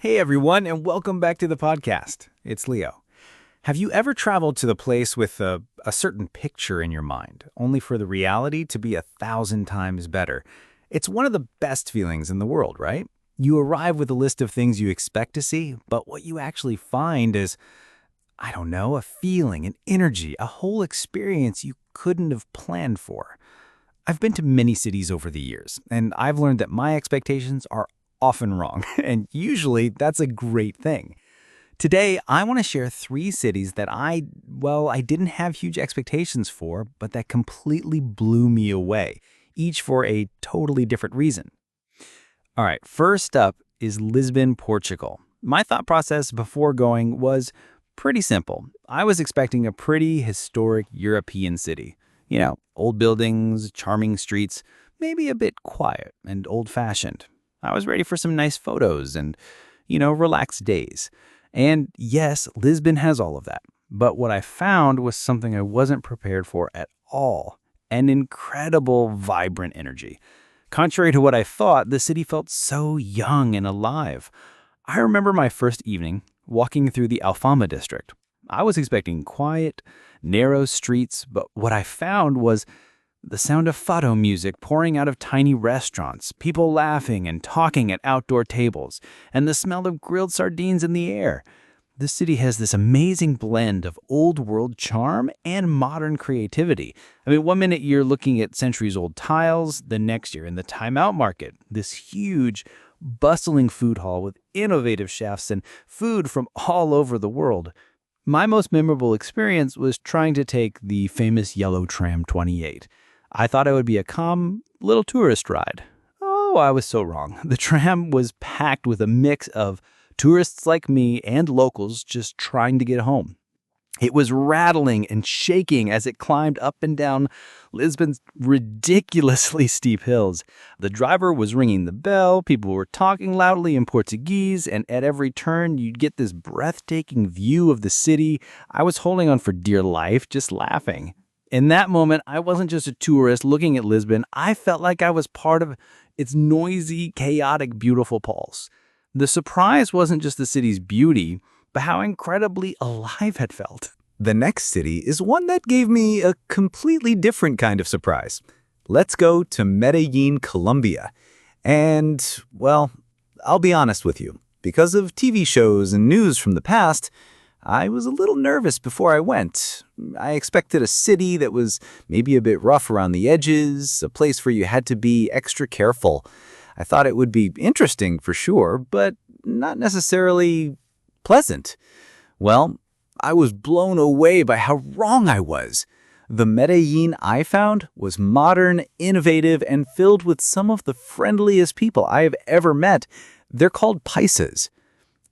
Hey everyone, and welcome back to the podcast. It's Leo. Have you ever traveled to the place with a certain picture in your mind, only for the reality to be 1,000 times better? It's one of the best feelings in the world, right? You arrive with a list of things you expect to see, but what you actually find is, I don't know, a feeling, an energy, a whole experience you couldn't have planned for. I've been to many cities over the years, and I've learned that my expectations are often wrong, and usually that's a great thing. Today, I want to share 3 cities that I didn't have huge expectations for, but that completely blew me away, each for a totally different reason. All right, first up is Lisbon, Portugal. My thought process before going was pretty simple. I was expecting a pretty historic European city. You know, old buildings, charming streets, maybe a bit quiet and old-fashioned. I was ready for some nice photos and, relaxed days. And yes, Lisbon has all of that. But what I found was something I wasn't prepared for at all. An incredible, vibrant energy. Contrary to what I thought, the city felt so young and alive. I remember my first evening walking through the Alfama district. I was expecting quiet, narrow streets, but what I found was the sound of fado music pouring out of tiny restaurants, people laughing and talking at outdoor tables, and the smell of grilled sardines in the air. The city has this amazing blend of old-world charm and modern creativity. I mean, one minute you're looking at centuries-old tiles, the next you're in the Time-Out Market, this huge, bustling food hall with innovative chefs and food from all over the world. My most memorable experience was trying to take the famous yellow tram 28. I thought it would be a calm, little tourist ride. Oh, I was so wrong. The tram was packed with a mix of tourists like me and locals just trying to get home. It was rattling and shaking as it climbed up and down Lisbon's ridiculously steep hills. The driver was ringing the bell, people were talking loudly in Portuguese, and at every turn you'd get this breathtaking view of the city. I was holding on for dear life, just laughing. In that moment, I wasn't just a tourist looking at Lisbon. I felt like I was part of its noisy, chaotic, beautiful pulse. The surprise wasn't just the city's beauty, but how incredibly alive it felt. The next city is one that gave me a completely different kind of surprise. Let's go to Medellín, Colombia. And, well, I'll be honest with you. Because of TV shows and news from the past, I was a little nervous before I went. I expected a city that was maybe a bit rough around the edges, a place where you had to be extra careful. I thought it would be interesting for sure, but not necessarily pleasant. Well, I was blown away by how wrong I was. The Medellín I found was modern, innovative, and filled with some of the friendliest people I have ever met. They're called paisas.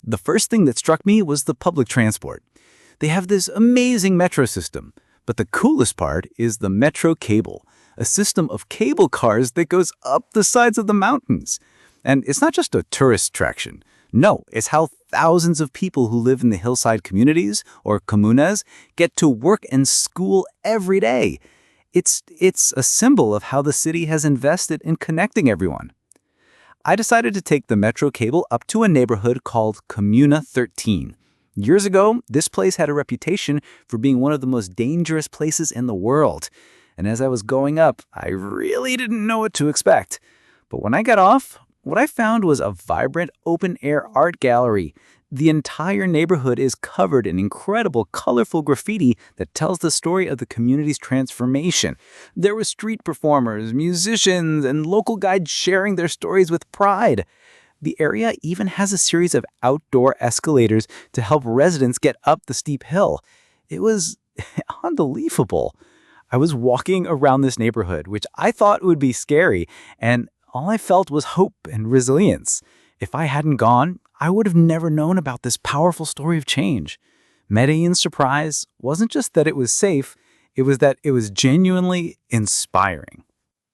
The first thing that struck me was the public transport. They have this amazing metro system, but the coolest part is the metro cable, a system of cable cars that goes up the sides of the mountains. And it's not just a tourist attraction. No, it's how thousands of people who live in the hillside communities, or comunas, get to work and school every day. It's a symbol of how the city has invested in connecting everyone. I decided to take the metro cable up to a neighborhood called Comuna 13. Years ago, this place had a reputation for being one of the most dangerous places in the world. And as I was going up, I really didn't know what to expect. But when I got off, what I found was a vibrant open-air art gallery. The entire neighborhood is covered in incredible, colorful graffiti that tells the story of the community's transformation. There were street performers, musicians, and local guides sharing their stories with pride. The area even has a series of outdoor escalators to help residents get up the steep hill. It was unbelievable. I was walking around this neighborhood, which I thought would be scary, and all I felt was hope and resilience. If I hadn't gone, I would have never known about this powerful story of change. Medellín's surprise wasn't just that it was safe, it was that it was genuinely inspiring.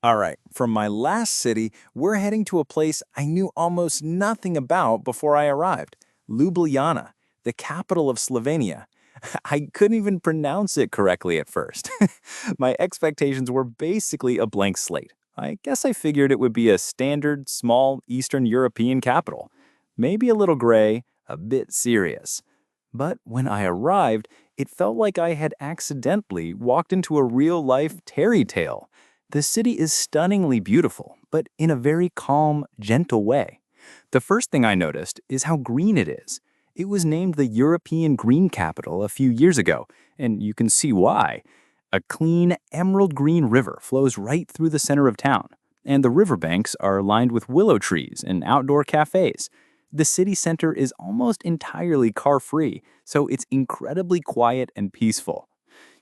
All right, from my last city, we're heading to a place I knew almost nothing about before I arrived, Ljubljana, the capital of Slovenia. I couldn't even pronounce it correctly at first. My expectations were basically a blank slate. I guess I figured it would be a standard, small, Eastern European capital. maybe a little gray, a bit serious. But when I arrived, it felt like I had accidentally walked into a real-life fairy tale. The city is stunningly beautiful, but in a very calm, gentle way. The first thing I noticed is how green it is. It was named the European Green Capital a few years ago, and you can see why. A clean, emerald green river flows right through the center of town, and the riverbanks are lined with willow trees and outdoor cafes. The city center is almost entirely car-free, so it's incredibly quiet and peaceful.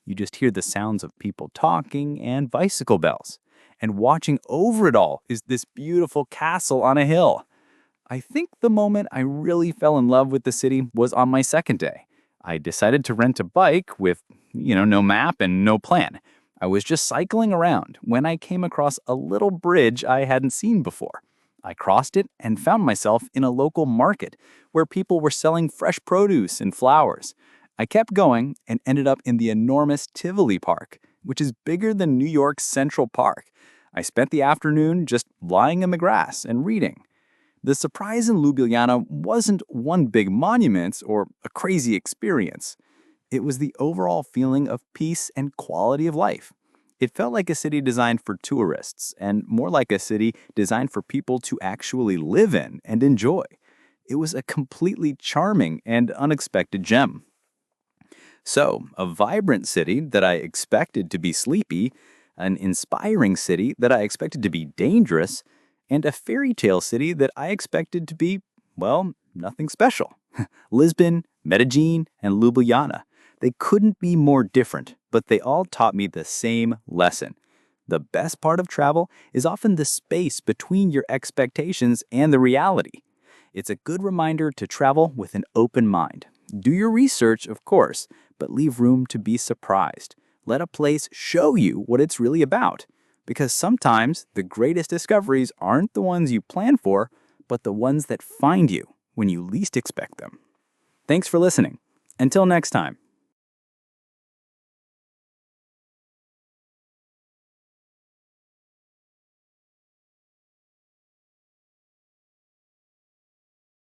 You just hear the sounds of people talking and bicycle bells. And watching over it all is this beautiful castle on a hill. I think the moment I really fell in love with the city was on my second day. I decided to rent a bike with, no map and no plan. I was just cycling around when I came across a little bridge I hadn't seen before. I crossed it and found myself in a local market where people were selling fresh produce and flowers. I kept going and ended up in the enormous Tivoli Park, which is bigger than New York's Central Park. I spent the afternoon just lying in the grass and reading. The surprise in Ljubljana wasn't one big monument or a crazy experience. It was the overall feeling of peace and quality of life. It felt like a city designed for tourists, and more like a city designed for people to actually live in and enjoy. It was a completely charming and unexpected gem. So, a vibrant city that I expected to be sleepy, an inspiring city that I expected to be dangerous, and a fairy tale city that I expected to be, well, nothing special. Lisbon, Medellín, and Ljubljana. They couldn't be more different, but they all taught me the same lesson. The best part of travel is often the space between your expectations and the reality. It's a good reminder to travel with an open mind. Do your research, of course, but leave room to be surprised. Let a place show you what it's really about. Because sometimes the greatest discoveries aren't the ones you plan for, but the ones that find you when you least expect them. Thanks for listening. Until next time.